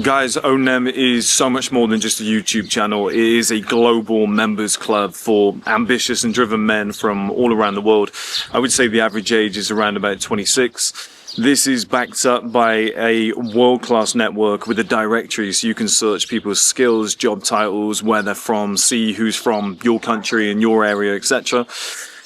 Guys, Onem is so much more than just a YouTube channel. It is a global members club for ambitious and driven men from all around the world. I would say the average age is around about 26. This is backed up by a world-class network with a directory, so you can search people's skills, job titles, where they're from, see who's from your country and your area, etc.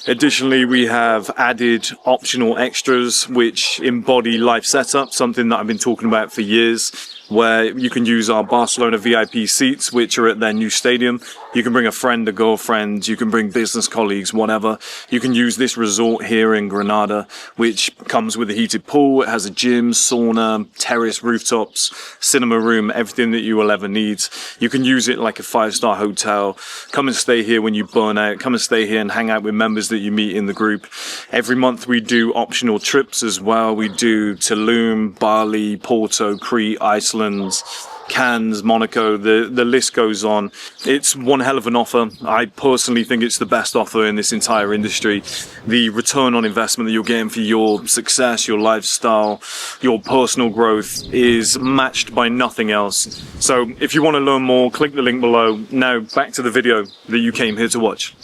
Additionally, we have added optional extras which embody life setup, something that I've been talking about for years, where you can use our Barcelona VIP seats, which are at their new stadium. You can bring a friend, a girlfriend, you can bring business colleagues, whatever. You can use this resort here in Granada, which comes with a heated pool. It has a gym, sauna, terrace, rooftops, cinema room, everything that you will ever need. You can use it like a 5-star hotel. Come and stay here when you burn out. Come and stay here and hang out with members that you meet in the group. Every month we do optional trips as well. We do Tulum, Bali, Porto, Crete, Iceland, Cannes, Monaco, the list goes on. It's one hell of an offer. I personally think it's the best offer in this entire industry. The return on investment that you're getting for your success, your lifestyle, your personal growth is matched by nothing else. So if you want to learn more, click the link below. Now back to the video that you came here to watch.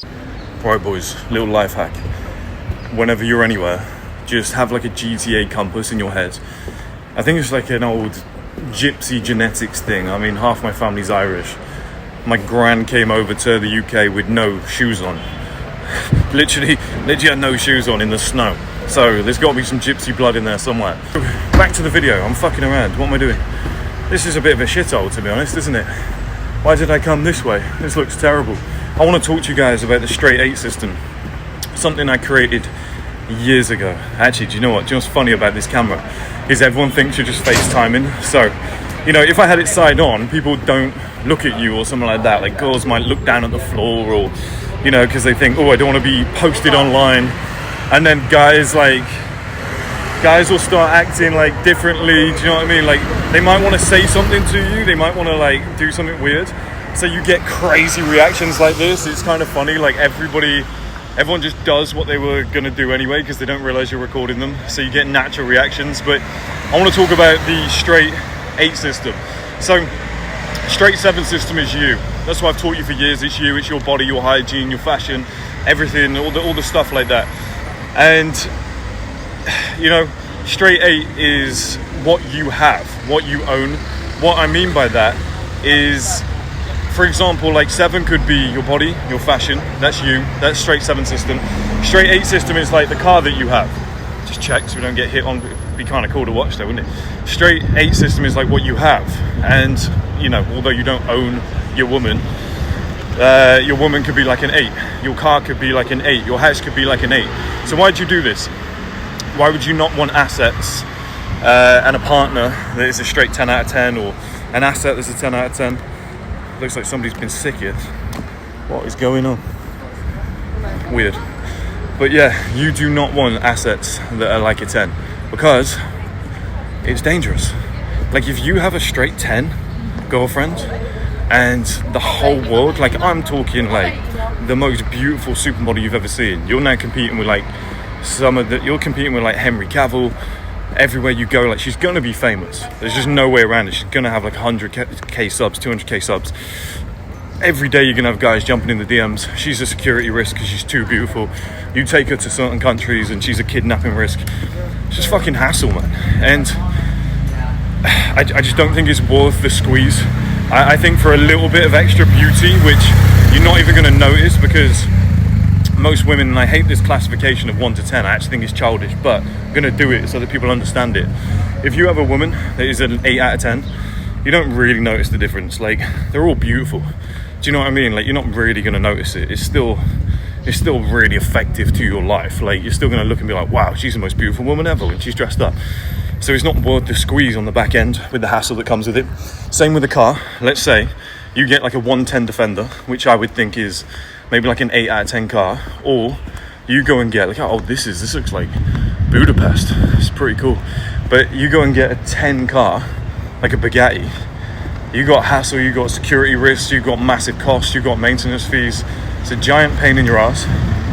Right boys, little life hack. Whenever you're anywhere, just have like a GTA compass in your head. I think it's like an old gypsy genetics thing. I mean, half my family's Irish. My gran came over to the UK with no shoes on. literally had no shoes on in the snow. So there's got to be some gypsy blood in there somewhere. Back to the video. I'm fucking around. What am I doing? This is a bit of a shithole, to be honest, isn't it? Why did I come this way? This looks terrible. I want to talk to you guys about the straight 8 system. Something I created years ago. Actually, do you know what's funny about this camera? Is everyone thinks you're just FaceTiming. So, you know, if I had it side on, people don't look at you or something like that. Like girls might look down at the floor or, you know, because they think, oh, I don't want to be posted online. And then guys will start acting like differently. Do you know what I mean? Like they might want to say something to you. They might want to like do something weird. So you get crazy reactions like this. It's kind of funny. Like everyone just does what they were going to do anyway because they don't realize you're recording them. So you get natural reactions. But I want to talk about the straight 8 system. So straight 7 system is you. That's what I've taught you for years. It's you. It's your body, your hygiene, your fashion, everything, all the stuff like that. And, you know, straight 8 is what you have, what you own. What I mean by that is, for example, like 7 could be your body, your fashion. That's you. That's straight 7 system. Straight 8 system is like the car that you have. Just check so we don't get hit on. It'd be kind of cool to watch though, wouldn't it? Straight 8 system is like what you have. And, you know, although you don't own your woman could be like an 8. Your car could be like an 8. Your house could be like an 8. So why'd you do this? Why would you not want assets and a partner that is a straight 10 out of 10 or an asset that's a 10 out of 10? Looks like somebody's been sick here. What is going on? Weird. But yeah, you do not want assets that are like a 10 because it's dangerous. Like if you have a straight 10 girlfriend and the whole world, like I'm talking like the most beautiful supermodel you've ever seen, you're now competing with like you're competing with like Henry Cavill. Everywhere you go, like she's gonna be famous. There's just no way around it. She's gonna have like 100k subs, 200k subs. Every day you're gonna have guys jumping in the DMs. She's a security risk because she's too beautiful. You take her to certain countries and she's a kidnapping risk. It's just fucking hassle, man. And I just don't think it's worth the squeeze. I think for a little bit of extra beauty, which you're not even gonna notice because most women, and I hate this classification of 1 to 10, I actually think it's childish, but I'm going to do it so that people understand it. If you have a woman that is an 8 out of 10, you don't really notice the difference. Like, they're all beautiful. Do you know what I mean? Like, you're not really going to notice it. It's still really effective to your life. Like, you're still going to look and be like, wow, she's the most beautiful woman ever when she's dressed up. So it's not worth the squeeze on the back end with the hassle that comes with it. Same with the car. Let's say you get like a 110 Defender, which I would think is maybe like an 8 out of 10 car, or you go and get like, oh, this looks like Budapest. It's pretty cool. But you go and get a 10 car, like a Bugatti. You got hassle, you got security risks, you got massive costs, you got maintenance fees. It's a giant pain in your ass.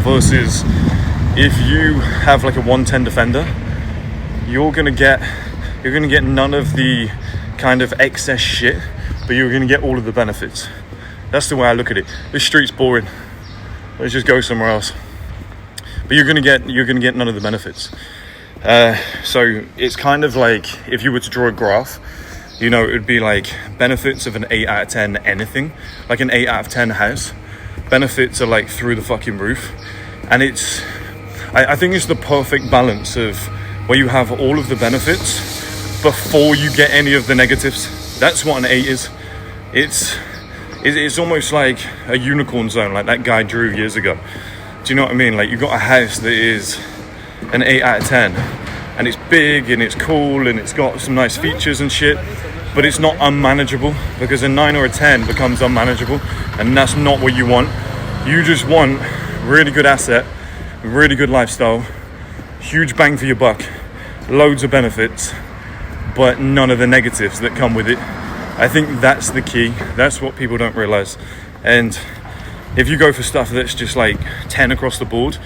Versus if you have like a 110 Defender, you're gonna get none of the kind of excess shit, but you're going to get all of the benefits. That's the way I look at it. This street's boring. Let's just go somewhere else. But you're going to get none of the benefits. So it's kind of like if you were to draw a graph, you know, it would be like benefits of an 8 out of 10 anything, like an 8 out of 10 house. Benefits are like through the fucking roof. And I think it's the perfect balance of where you have all of the benefits before you get any of the negatives. That's what an 8 is. It's almost like a unicorn zone, like that guy drew years ago. Do you know what I mean? Like, you got a house that is an 8 out of 10, and it's big and it's cool and it's got some nice features and shit, but it's not unmanageable, because a 9 or a 10 becomes unmanageable, and that's not what you want. You just want really good asset, really good lifestyle, huge bang for your buck, loads of benefits, but none of the negatives that come with it. I think that's the key. That's what people don't realize. And if you go for stuff that's just like 10 across the board,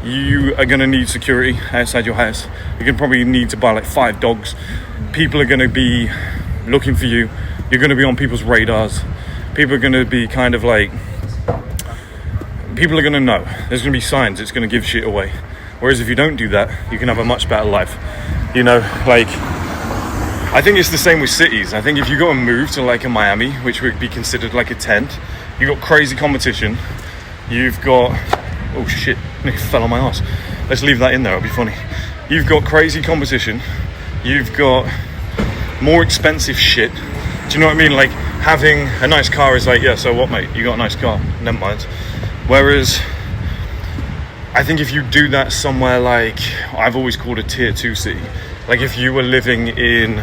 you are going to need security outside your house. You're going to probably need to buy like 5 dogs. People are going to be looking for you. You're going to be on people's radars. People are going to be kind of like, people are going to know. There's going to be signs. It's going to give shit away. Whereas if you don't do that, you can have a much better life. You know, like, I think it's the same with cities. I think if you go and move to like a Miami, which would be considered like a tent, you've got crazy competition. You've got, oh shit, it fell on my ass. Let's leave that in there, it'll be funny. You've got crazy competition. You've got more expensive shit. Do you know what I mean? Like, having a nice car is like, yeah, so what, mate? You got a nice car, never mind. Whereas, I think if you do that somewhere like, I've always called a tier 2 city. Like if you were living in,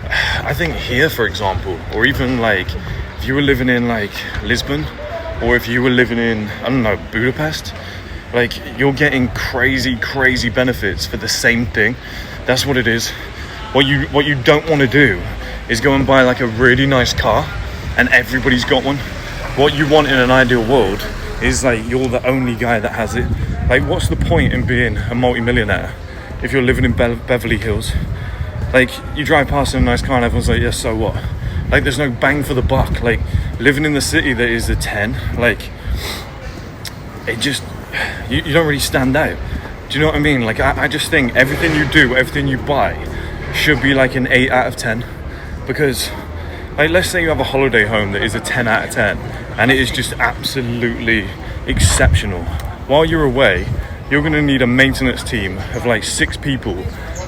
I think here, for example, or even like, if you were living in like Lisbon, or if you were living in, I don't know, Budapest, like you're getting crazy benefits for the same thing. That's what it is. What you don't want to do is go and buy like a really nice car and everybody's got one. What you want in an ideal world is like you're the only guy that has it. Like, what's the point in being a multi-millionaire if you're living in Beverly Hills? Like, you drive past in a nice car and everyone's like, yeah, so what? Like, there's no bang for the buck. Like, living in the city that is a 10, like, it just, you don't really stand out. Do you know what I mean? Like, I just think everything you do, everything you buy should be like an 8 out of 10. Because, like, let's say you have a holiday home that is a 10 out of 10 and it is just absolutely exceptional. While you're away, you're going to need a maintenance team of like 6 people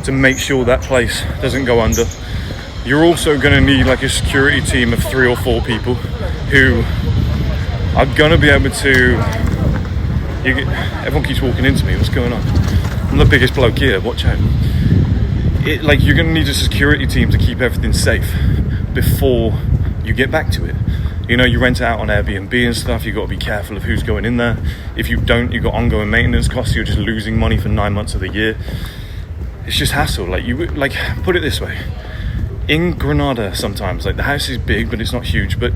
to make sure that place doesn't go under. You're also going to need like a security team of 3 or 4 people who are going to be able to... everyone keeps walking into me, what's going on? I'm the biggest bloke here, watch out. Like, you're going to need a security team to keep everything safe before you get back to it. You know, you rent it out on Airbnb and stuff, you've got to be careful of who's going in there. If you don't, you've got ongoing maintenance costs, you're just losing money for 9 months of the year. It's just hassle. Like, put it this way. In Granada sometimes, like, the house is big, but it's not huge, but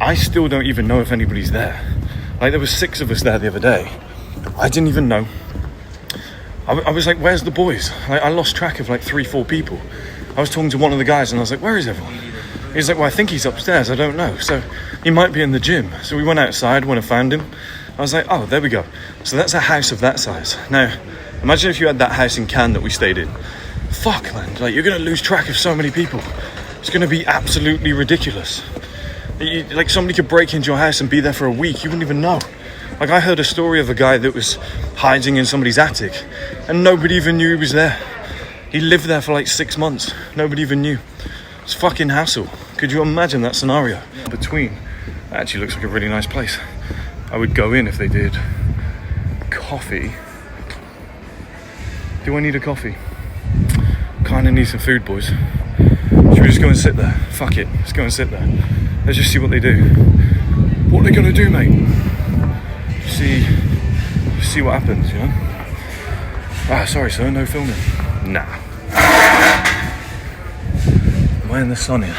I still don't even know if anybody's there. Like, there was 6 of us there the other day. I didn't even know. I was like, where's the boys? Like, I lost track of like 3-4 people. I was talking to one of the guys and I was like, where is everyone? He's like, well, I think he's upstairs, I don't know. So he might be in the gym. So we went outside when I found him. I was like, oh, there we go. So that's a house of that size. Now, imagine if you had that house in Cannes that we stayed in. Fuck, man, like, you're going to lose track of so many people. It's going to be absolutely ridiculous. Like, somebody could break into your house and be there for a week. You wouldn't even know. Like, I heard a story of a guy that was hiding in somebody's attic and nobody even knew he was there. He lived there for like 6 months. Nobody even knew. It's fucking hassle. Could you imagine that scenario? Between, it actually looks like a really nice place. I would go in if they did coffee. Do I need a coffee? Kinda need some food, boys. Should we just go and sit there? Fuck it, let's go and sit there. Let's just see what they do. What are they gonna do, mate? See what happens, you know? Ah, sorry sir, no filming. Nah. Am I in the sun here?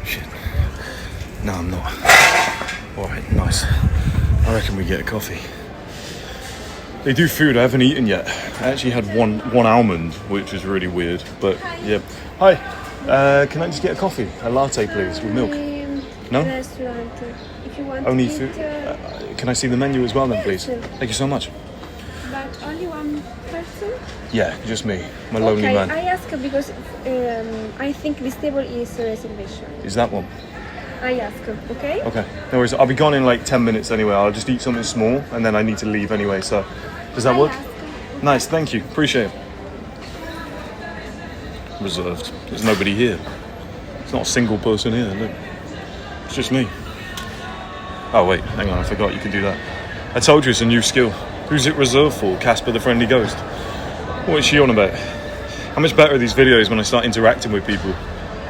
Shit. No, I'm not. Alright, nice. I reckon we get a coffee. They do food I haven't eaten yet. I actually had one almond, which is really weird, but yeah. Hi. Can I just get a coffee? A latte, please, with milk? No? Restaurant. If you want Only to food. eat, Can I see the menu as well then, please? sure. Thank you so much. but only one person. Yeah, just me. I'm a lonely Okay, man. I ask because I think this table is a reservation. Is that one? I ask, okay? Okay. No worries. I'll be gone in like 10 minutes anyway. I'll just eat something small and then I need to leave anyway. So, does that I work? ask. Nice. Thank you. Appreciate it. Reserved. There's nobody here. There's not a single person here. Look. It's just me. Oh wait, hang on. I forgot you can do that. I told you it's a new skill. Who's it reserved for? Casper the Friendly Ghost. What is she on about? How much better are these videos when I start interacting with people?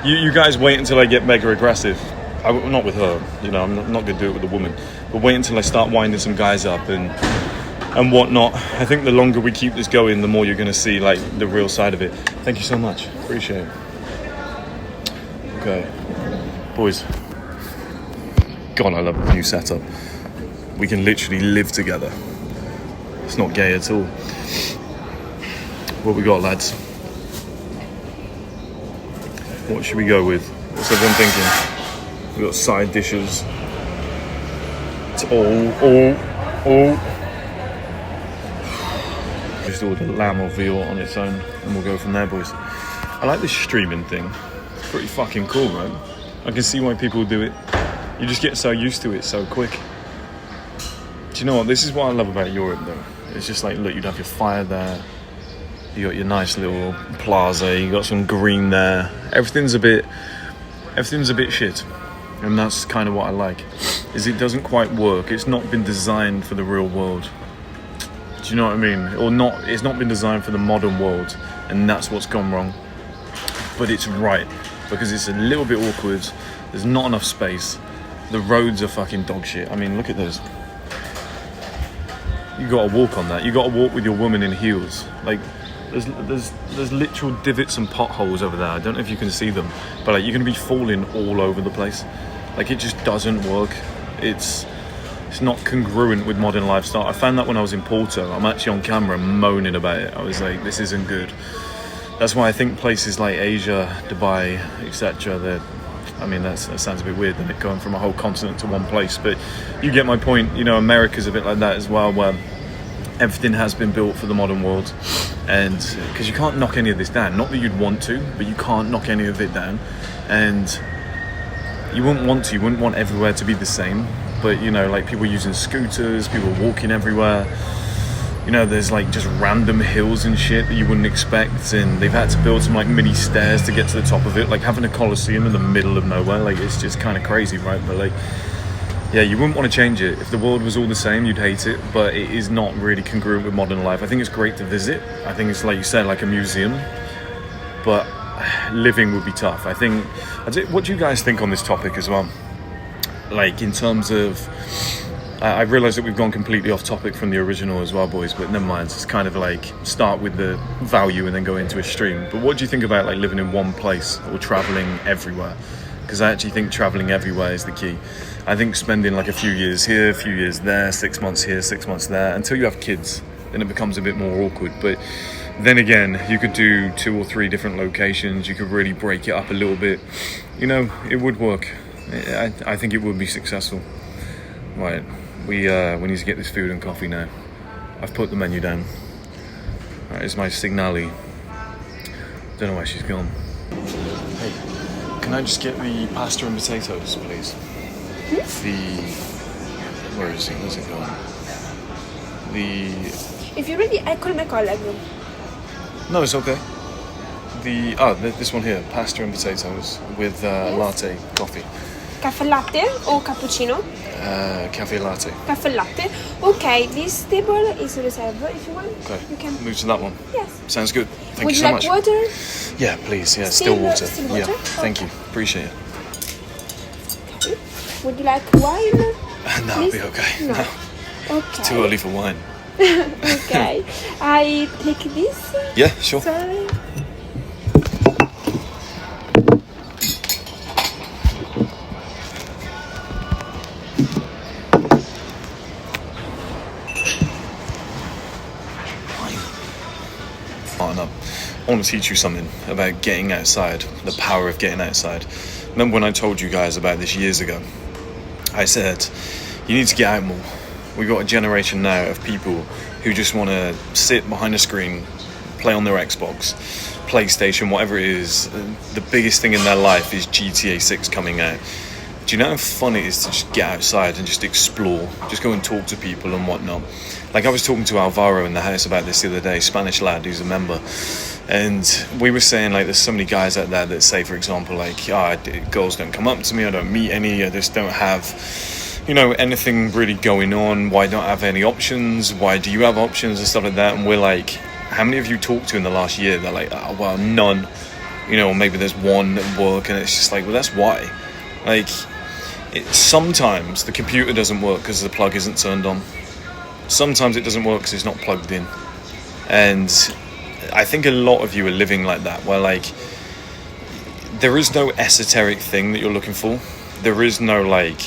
You guys wait until I get mega aggressive. Not with her, you know, I'm not going to do it with a woman. But wait until I start winding some guys up and whatnot. I think the longer we keep this going, the more you're going to see like the real side of it. Thank you so much. Appreciate it. Okay. Boys. God, I love the new setup. We can literally live together. It's not gay at all. What we got, lads? What should we go with? What's everyone thinking? We got side dishes. It's all. Just order lamb or veal on its own, and we'll go from there, boys. I like this streaming thing. It's pretty fucking cool, right? I can see why people do it. You just get so used to it so quick. Do you know what? This is what I love about Europe, though. It's just like, look, you'd have your fire there. You got your nice little plaza. You got some green there. Everything's a bit shit, and that's kind of what I like. Is it doesn't quite work. It's not been designed for the real world. Do you know what I mean? Or not? It's not been designed for the modern world, and that's what's gone wrong. But it's right because it's a little bit awkward. There's not enough space. The roads are fucking dog shit. I mean, look at this. You got to walk on that. You got to walk with your woman in heels. Like, there's literal divots and potholes over there. I don't know if you can see them, but like you're gonna be falling all over the place. Like, it just doesn't work. It's not congruent with modern lifestyle. I found that when I was in Porto. I'm actually on camera moaning about it. I was like, this isn't good. That's why I think places like Asia, Dubai, etc. I mean, that sounds a bit weird, than it going from a whole continent to one place, but you get my point. You know, America's a bit like that as well, where everything has been built for the modern world, and because you can't knock any of this down. Not that you'd want to, but you can't knock any of it down, and you wouldn't want to. You wouldn't want everywhere to be the same, but you know, like people using scooters, people walking everywhere. You know, there's like just random hills and shit that you wouldn't expect, and they've had to build some like mini stairs to get to the top of it, like having a Colosseum in the middle of nowhere. Like, it's just kind of crazy, right? But like, yeah, you wouldn't want to change it. If the world was all the same, you'd hate it, but it is not really congruent with modern life. I think it's great to visit. I think it's, like you said, like a museum, but living would be tough. What do you guys think on this topic as well? Like, in terms of, I realise that we've gone completely off topic from the original as well, boys, but never mind. It's kind of like start with the value and then go into extreme. But what do you think about like living in one place or travelling everywhere? Because I actually think travelling everywhere is the key. I think spending like a few years here, a few years there, 6 months here, 6 months there, until you have kids, then it becomes a bit more awkward. But then again, you could do 2 or 3 different locations. You could really break it up a little bit. You know, it would work. I think it would be successful. Right, we need to get this food and coffee now. I've put the menu down. That is my signali. Don't know where she's gone. Hey, can I just get the pasta and potatoes, please? Where is it? Where's it going? If you're ready, I call my colleague. No, it's okay. This one here, pasta and potatoes with latte coffee. Caffè latte or cappuccino? Cafe latte. Caffè latte. Okay, this table is reserved. If you want, Okay. you can. Move to that one. Yes. Sounds good. Thank Would you you so like much. water? Yeah, please. Yeah, Still still water. water? Yeah, thank you. Appreciate it. Would you like wine? No, I'll Please? be okay. No. No, Okay. too early for wine. Okay. I take this. Yeah, sure. Sorry. want to teach you something about getting outside, the power of getting outside. Remember when I told you guys about this years ago? I said, you need to get out more. We've got a generation now of people who just want to sit behind a screen, play on their Xbox, PlayStation, whatever it is. The biggest thing in their life is GTA 6 coming out. Do you know how fun it is to just get outside and just explore, just go and talk to people and whatnot? Like I was talking to Alvaro in the house about this the other day, Spanish lad who's a member, and we were saying like there's so many guys out there that say, for example, like girls don't come up to me, I don't meet any, I just don't have, you know, anything really going on. Why don't I have any options? Why do you have options and stuff like that? And we're like, how many of you talked to in the last year? They're like, oh, well, none, you know, maybe there's one at work, and it's just like, well, that's why. Like, sometimes the computer doesn't work because the plug isn't turned on. Sometimes it doesn't work because it's not plugged in. And I think a lot of you are living like that, where like there is no esoteric thing that you're looking for. There is no like,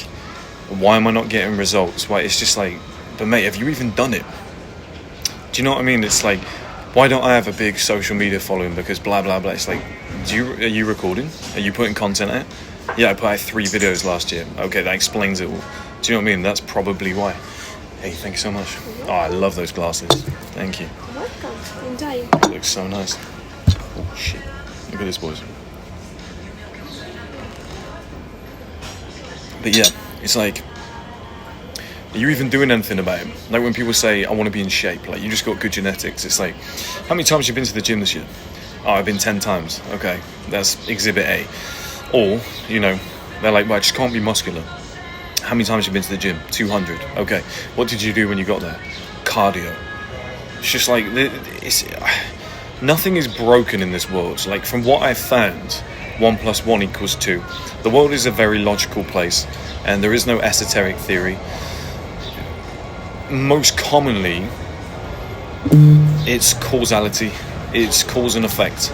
why am I not getting results? Why? It's just like, but mate, have you even done it? Do you know what I mean? It's like, why don't I have a big social media following? Because blah blah blah. It's like, are you recording? Are you putting content out? Yeah, I put out 3 videos last year. Okay, that explains it all. Do you know what I mean? That's probably why. Hey, thank you so much. Oh, I love those glasses. Thank you. Welcome. Enjoy. It looks so nice. Oh, shit. Look at this, boys. But yeah, it's like, are you even doing anything about it? Like when people say, I want to be in shape, like you just got good genetics. It's like, how many times have you been to the gym this year? Oh, I've been 10 times. Okay, that's exhibit A. Or, you know, they're like, well, I just can't be muscular. How many times have you been to the gym? 200. Okay, what did you do when you got there? Cardio. It's just like, nothing is broken in this world. Like from what I've found, 1 + 1 = 2. The world is a very logical place, and there is no esoteric theory. Most commonly, it's causality. It's cause and effect.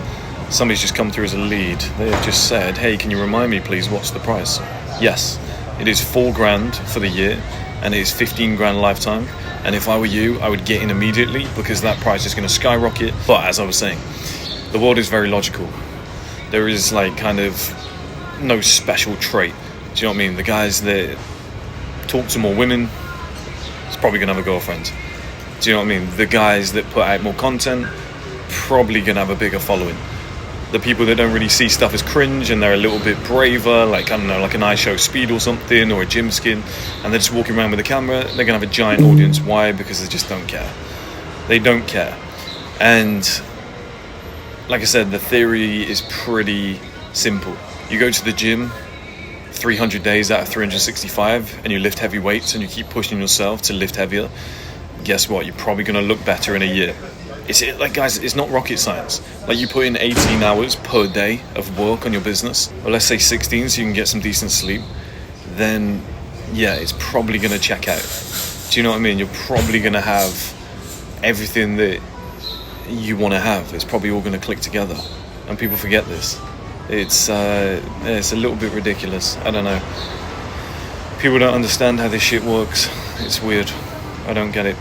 Somebody's just come through as a lead. They've just said, hey, can you remind me please, what's the price? Yes, it is $4,000 for the year, and it is $15,000 lifetime. And if I were you, I would get in immediately because that price is going to skyrocket. But as I was saying, the world is very logical. There is like kind of no special trait. Do you know what I mean? The guys that talk to more women, it's probably going to have a girlfriend. Do you know what I mean? The guys that put out more content, probably going to have a bigger following. The people that don't really see stuff as cringe and they're a little bit braver, like, I don't know, like an iShow Speed or something, or a Gym Skin, and they're just walking around with a camera, they're going to have a giant audience. Why? Because they just don't care. They don't care. And like I said, the theory is pretty simple. You go to the gym 300 days out of 365 and you lift heavy weights and you keep pushing yourself to lift heavier. Guess what? You're probably going to look better in a year. Like, guys, it's not rocket science. Like, you put in 18 hours per day of work on your business, or let's say 16 so you can get some decent sleep, then yeah, it's probably going to check out. Do you know what I mean? You're probably going to have everything that you want to have. It's probably all going to click together, and people forget this. It's a little bit ridiculous. I don't know. People don't understand how this shit works. It's weird. I don't get it.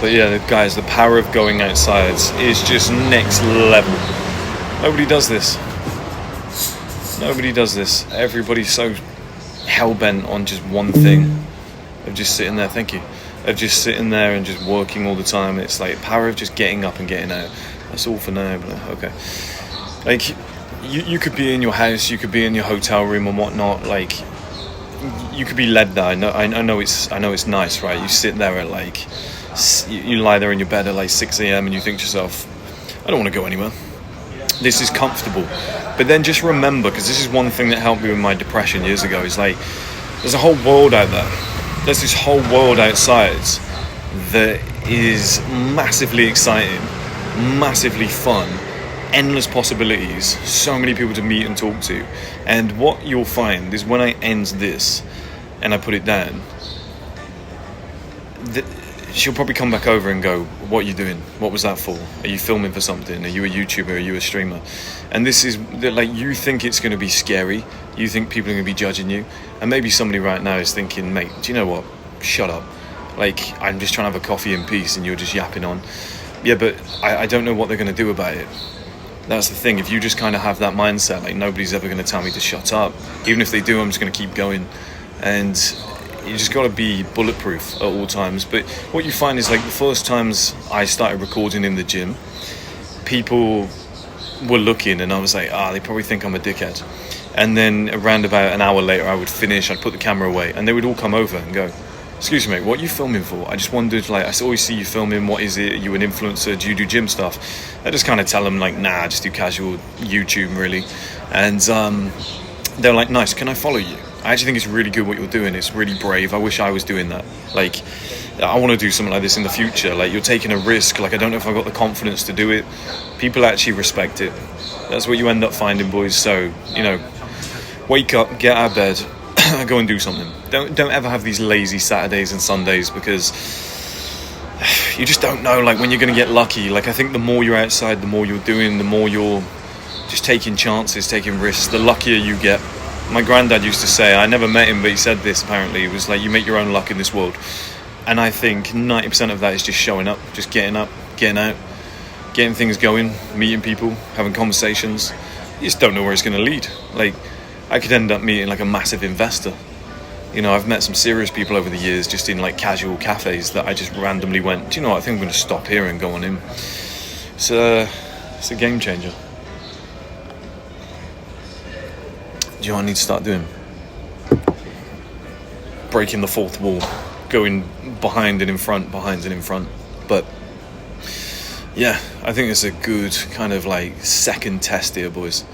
But yeah, guys, the power of going outside is just next level. Nobody does this. Nobody does this. Everybody's so hell-bent on just one thing. Of just sitting there, thank you. Of just sitting there and just working all the time. It's like power of just getting up and getting out. That's all for now, but okay. Like, you could be in your house, you could be in your hotel room and whatnot, like, you could be led there. I know it's nice, right? You sit there at like, you lie there in your bed at like 6 a.m. and you think to yourself, I don't want to go anywhere. This is comfortable. But then just remember, because this is one thing that helped me with my depression years ago, is like, there's a whole world out there. There's this whole world outside that is massively exciting, massively fun, endless possibilities, so many people to meet and talk to. And what you'll find is when I end this and I put it down, she'll probably come back over and go, what are you doing? What was that for? Are you filming for something? Are you a YouTuber? Are you a streamer? And this is like, you think it's going to be scary. You think people are going to be judging you. And maybe somebody right now is thinking, mate, do you know what? Shut up. Like, I'm just trying to have a coffee in peace and you're just yapping on. Yeah, but I don't know what they're going to do about it. That's the thing. If you just kind of have that mindset, like nobody's ever going to tell me to shut up. Even if they do, I'm just going to keep going. And you just got to be bulletproof at all times. But what you find is like the first times I started recording in the gym, people were looking and I was like, they probably think I'm a dickhead. And then around about an hour later, I would finish, I'd put the camera away, and they would all come over and go, excuse me, mate, what are you filming for? I just wondered, like, I always see you filming, what is it? Are you an influencer? Do you do gym stuff? I just kind of tell them, like, nah, I just do casual YouTube, really. And they're like, nice, can I follow you? I actually think it's really good what you're doing. It's really brave. I wish I was doing that. Like, I want to do something like this in the future. Like, you're taking a risk. Like, I don't know if I've got the confidence to do it. People actually respect it. That's what you end up finding, boys. So, you know, wake up, get out of bed, go and do something. Don't ever have these lazy Saturdays and Sundays, because you just don't know, like, when you're going to get lucky. Like, I think the more you're outside, the more you're doing, the more you're just taking chances, taking risks, the luckier you get. My granddad used to say, I never met him, but he said this apparently, it was like, you make your own luck in this world. And I think 90% of that is just showing up, just getting up, getting out, getting things going, meeting people, having conversations. You just don't know where it's going to lead. Like, I could end up meeting like a massive investor. You know, I've met some serious people over the years just in like casual cafes that I just randomly went, do you know what, I think I'm going to stop here and go on in. It's a game changer. Do you know what I need to start doing? Breaking the fourth wall. Going behind and in front, behind and in front. But yeah, I think it's a good kind of like second test here, boys.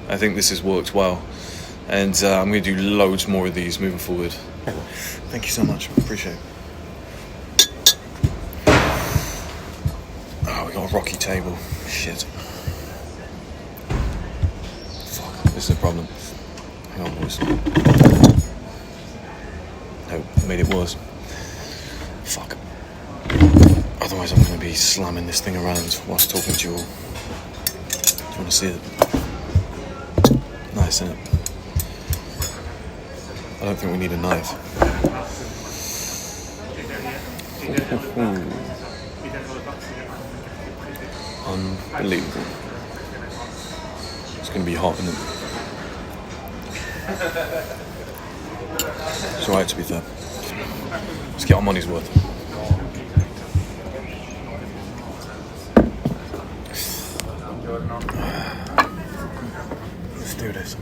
I think this has worked well. And I'm going to do loads more of these moving forward. Thank you so much. Appreciate it. Oh, we got a rocky table. Shit. Fuck, this is a problem. Hang on, boys. No, made it worse. Fuck. Otherwise I'm going to be slamming this thing around whilst talking to you all. Do you want to see it? Nice, isn't it? I don't think we need a knife. Unbelievable. It's going to be hot, isn't it? It's alright, to be fair. Let's get our money's worth. Let's do this.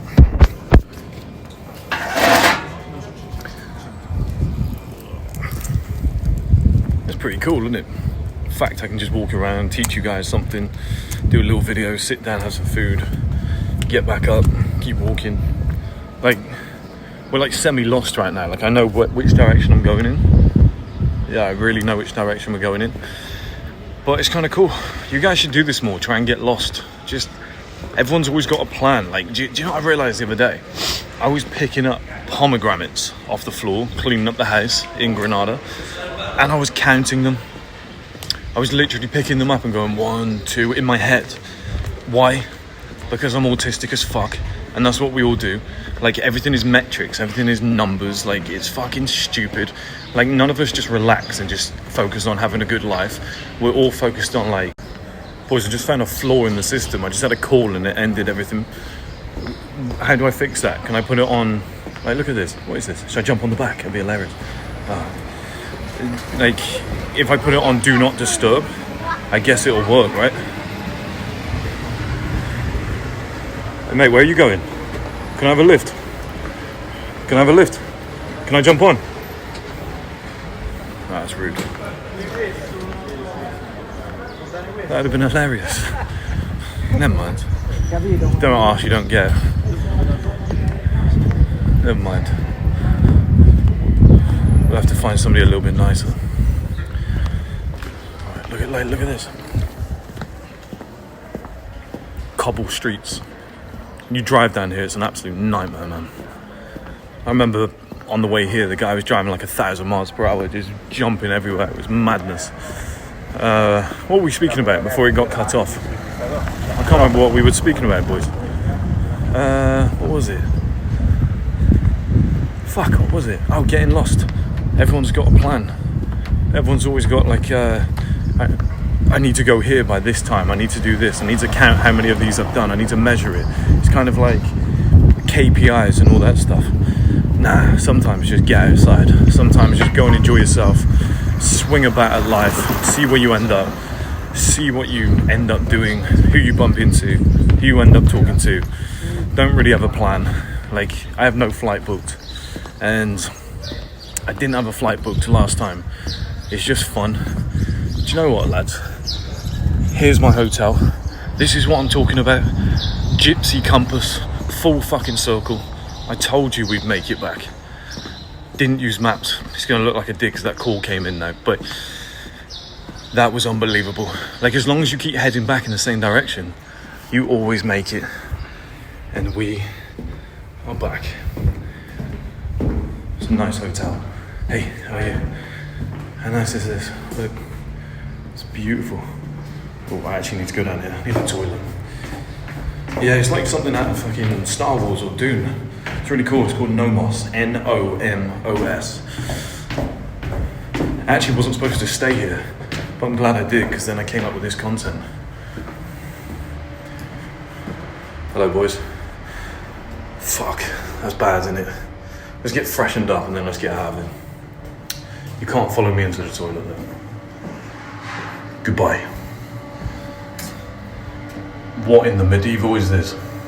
It's pretty cool, isn't it? In fact, I can just walk around, teach you guys something, do a little video, sit down, have some food, get back up, keep walking. Like, we're like semi-lost right now. Like, I know which direction I'm going in. Yeah, I really know which direction we're going in. But it's kind of cool. You guys should do this more. Try and get lost. Just, everyone's always got a plan. Like, do you know what I realised the other day? I was picking up pomegranates off the floor, cleaning up the house in Granada, and I was counting them. I was literally picking them up and going 1, 2 in my head. Why? Because I'm autistic as fuck, and that's what we all do. Like, everything is metrics, everything is numbers. Like, it's fucking stupid. Like, none of us just relax and just focus on having a good life. We're all focused on, like, boys, I just found a flaw in the system. I just had a call and it ended everything. How do I fix that? Can I put it on? Like, look at this. What is this? Should I jump on the back? It'd be hilarious. Like, if I put it on do not disturb, I guess it'll work, right? Hey, mate, where are you going? Can I have a lift? Can I have a lift? Can I jump on? That's rude. That would have been hilarious. Never mind. Don't ask, you don't get. Never mind. We'll have to find somebody a little bit nicer. Alright, look at this. Cobble streets. When you drive down here, it's an absolute nightmare, man. I remember on the way here, the guy was driving like 1,000 miles per hour, just jumping everywhere. It was madness. What were we speaking about before it got cut off? I can't remember what we were speaking about, boys. What was it? Fuck, what was it? Oh, getting lost. Everyone's got a plan. Everyone's always got like, I need to go here by this time, I need to do this, I need to count how many of these I've done, I need to measure it. It's kind of like KPIs and all that stuff. Nah, sometimes just get outside. Sometimes just go and enjoy yourself. Swing about at life. See where you end up. See what you end up doing. Who you bump into. Who you end up talking to. Don't really have a plan. Like, I have no flight booked. And I didn't have a flight booked last time. It's just fun. Do you know what, lads? Here's my hotel. This is what I'm talking about. Gypsy compass. Full fucking circle. I told you we'd make it back. Didn't use maps. It's gonna look like a dick because that call came in now, but that was unbelievable. Like, as long as you keep heading back in the same direction, you always make it. And we are back. It's a nice hotel. Hey, how are you? How nice is this? Look, it's beautiful. Oh, I actually need to go down here. I need a toilet. Yeah, it's like something out of fucking Star Wars or Dune. It's really cool. It's called Nomos. N-O-M-O-S. I actually wasn't supposed to stay here, but I'm glad I did, because then I came up with this content. Hello, boys. Fuck, that's bad, isn't it? Let's get freshened up and then let's get out of it. You can't follow me into the toilet though. Goodbye. What in the medieval is this?